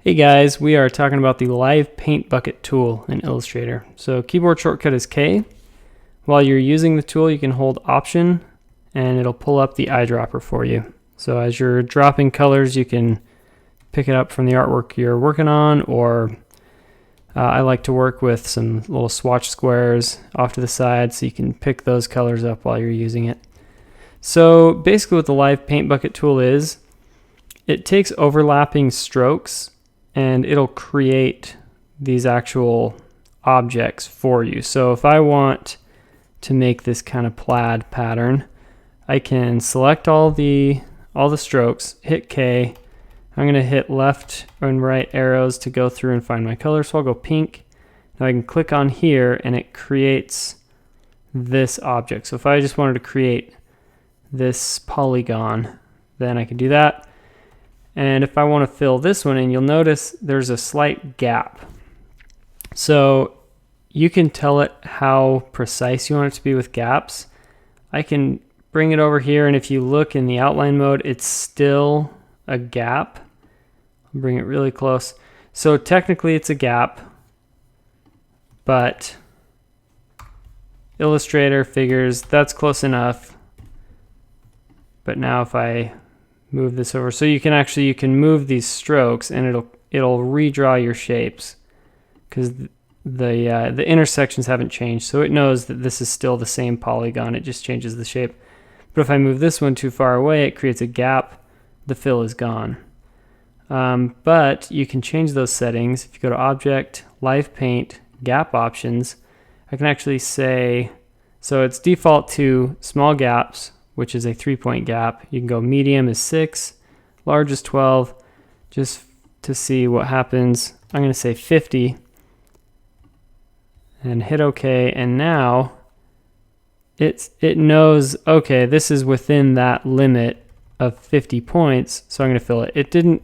Hey guys, we are talking about the Live Paint Bucket tool in Illustrator. So keyboard shortcut is K. While you're using the tool, you can hold Option and it'll pull up the eyedropper for you. So as you're dropping colors, you can pick it up from the artwork you're working on, or I like to work with some little swatch squares off to the side so you can pick those colors up while you're using it. So basically what the Live Paint Bucket tool is, it takes overlapping strokes and it'll create these actual objects for you. So if I want to make this kind of plaid pattern, I can select all the strokes, hit K. I'm going to hit left and right arrows to go through and find my color. So I'll go pink. Now I can click on here and it creates this object. So if I just wanted to create this polygon, then I can do that. And if I want to fill this one in, you'll notice there's a slight gap. So you can tell it how precise you want it to be with gaps. I can bring it over here, and if you look in the outline mode, it's still a gap. I'll bring it really close. So technically it's a gap, but Illustrator figures that's close enough. But now if I move this over, so you can move these strokes and it'll redraw your shapes because the intersections haven't changed, so it knows that this is still the same polygon, it just changes the shape. But if I move this one too far away, it creates a gap, the fill is gone. But you can change those settings. If you go to Object, Live Paint, Gap Options, I can actually say, so it's default to small gaps, which is a 3-point gap. You can go medium is 6, large is 12, just to see what happens. I'm going to say 50 and hit OK, and now it knows, okay, this is within that limit of 50 points, so I'm going to fill it. It didn't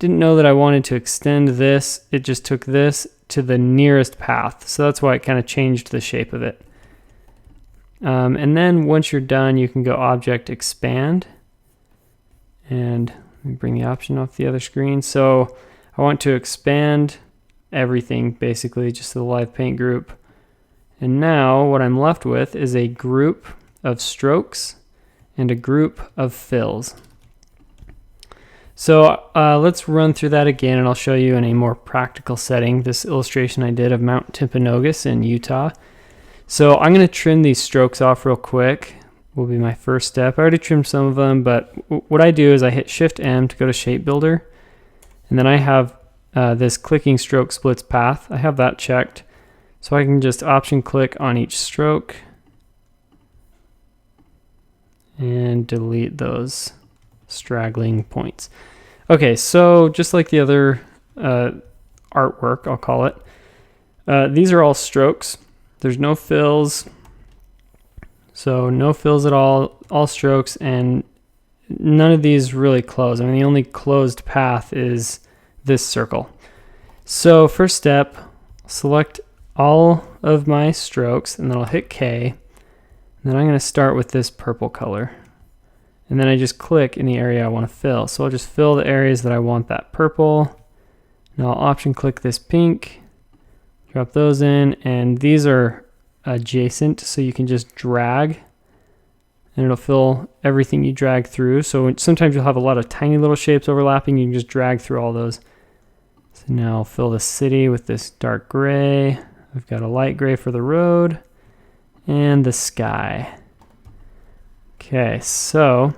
know that I wanted to extend this, it just took this to the nearest path, so that's why it kind of changed the shape of it. And then once you're done, you can go Object, Expand, and let me bring the option off the other screen. So I want to expand everything, basically just the Live Paint group. And now what I'm left with is a group of strokes and a group of fills. So let's run through that again, and I'll show you in a more practical setting this illustration I did of Mount Timpanogos in Utah. So I'm going to trim these strokes off real quick, will be my first step. I already trimmed some of them, but what I do is I hit Shift M to go to Shape Builder, and then I have this clicking stroke splits path. I have that checked, so I can just option click on each stroke and delete those straggling points. Okay, so just like the other artwork, I'll call it, these are all strokes. There's no fills, so no fills at all strokes, and none of these really close. I mean, the only closed path is this circle. So first step, select all of my strokes, and then I'll hit K, and then I'm going to start with this purple color. And then I just click in the area I want to fill. So I'll just fill the areas that I want that purple. Now I'll option click this pink, drop those in, and these are adjacent, so you can just drag and it'll fill everything you drag through. So sometimes you'll have a lot of tiny little shapes overlapping, you can just drag through all those. So now I'll fill the city with this dark gray. I've got a light gray for the road and the sky. Okay, so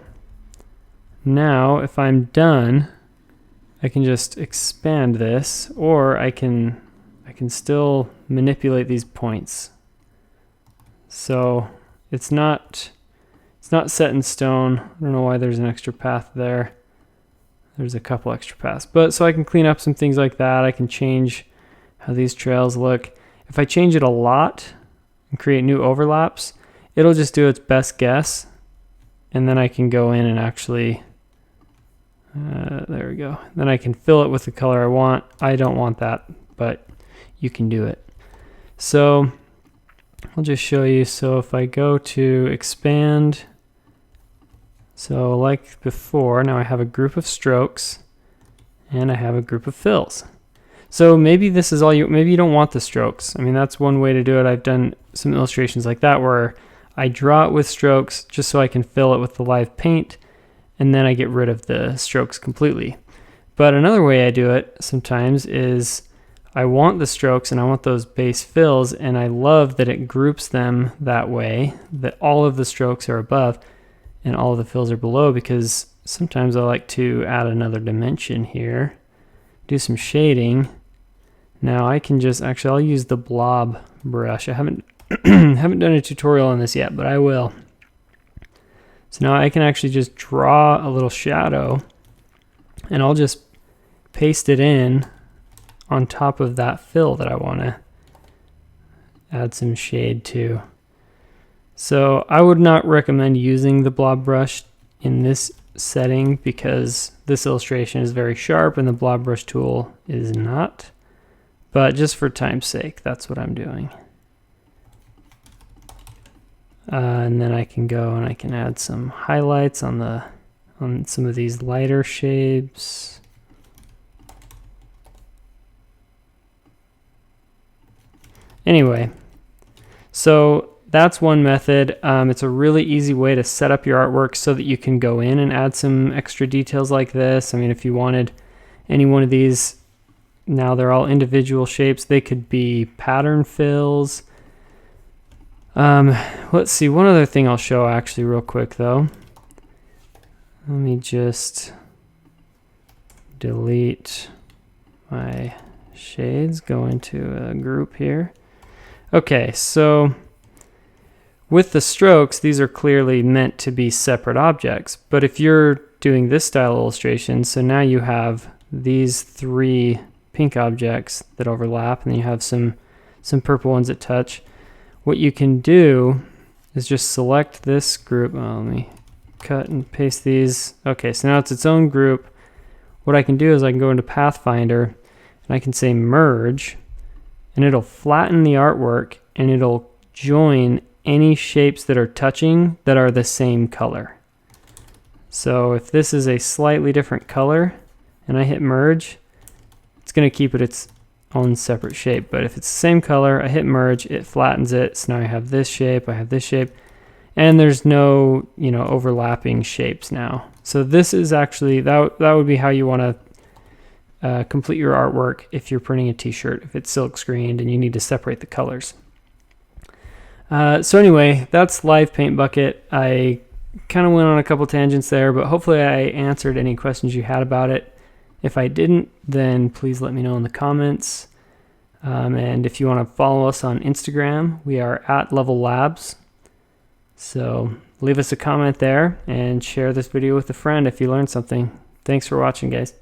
now if I'm done, I can just expand this, or I can still manipulate these points. So it's not set in stone. I don't know why there's an extra path there. There's a couple extra paths, but so I can clean up some things like that. I can change how these trails look. If I change it a lot and create new overlaps, it'll just do its best guess, and then I can go in and actually there we go. Then I can fill it with the color I want. I don't want that, but you can do it. So I'll just show you. So if I go to expand, so like before, now I have a group of strokes, and I have a group of fills. So maybe this is all maybe you don't want the strokes. I mean, that's one way to do it. I've done some illustrations like that where I draw it with strokes just so I can fill it with the live paint, and then I get rid of the strokes completely. But another way I do it sometimes is I want the strokes and I want those base fills, and I love that it groups them that way, that all of the strokes are above and all of the fills are below, because sometimes I like to add another dimension here, do some shading. Now I can just, actually I'll use the blob brush. I haven't haven't done a tutorial on this yet, but I will. So now I can actually just draw a little shadow, and I'll just paste it in on top of that fill that I want to add some shade to. So I would not recommend using the blob brush in this setting because this illustration is very sharp and the blob brush tool is not. But just for time's sake, that's what I'm doing. And then I can go and I can add some highlights on some of these lighter shapes. Anyway, so that's one method. It's a really easy way to set up your artwork so that you can go in and add some extra details like this. I mean, if you wanted any one of these, now they're all individual shapes. They could be pattern fills. Let's see, one other thing I'll show actually real quick though. Let me just delete my shades, go into a group here. Okay, so with the strokes, these are clearly meant to be separate objects. But if you're doing this style illustration, so now you have these three pink objects that overlap, and then you have some purple ones that touch. What you can do is just select this group. Oh, let me cut and paste these. Okay, so now it's its own group. What I can do is I can go into Pathfinder, and I can say merge, and it'll flatten the artwork, and it'll join any shapes that are touching that are the same color. So if this is a slightly different color and I hit merge, it's going to keep it its own separate shape. But if it's the same color, I hit merge, it flattens it. So now I have this shape, I have this shape, and there's no, overlapping shapes now. So this is actually, that would be how you want to complete your artwork if you're printing a t-shirt, if it's silk screened and you need to separate the colors. So anyway, that's Live Paint Bucket. I kind of went on a couple tangents there, but hopefully I answered any questions you had about it. If I didn't, then please let me know in the comments. And if you want to follow us on Instagram, we are at Level Labs. So leave us a comment there and share this video with a friend if you learned something. Thanks for watching, guys.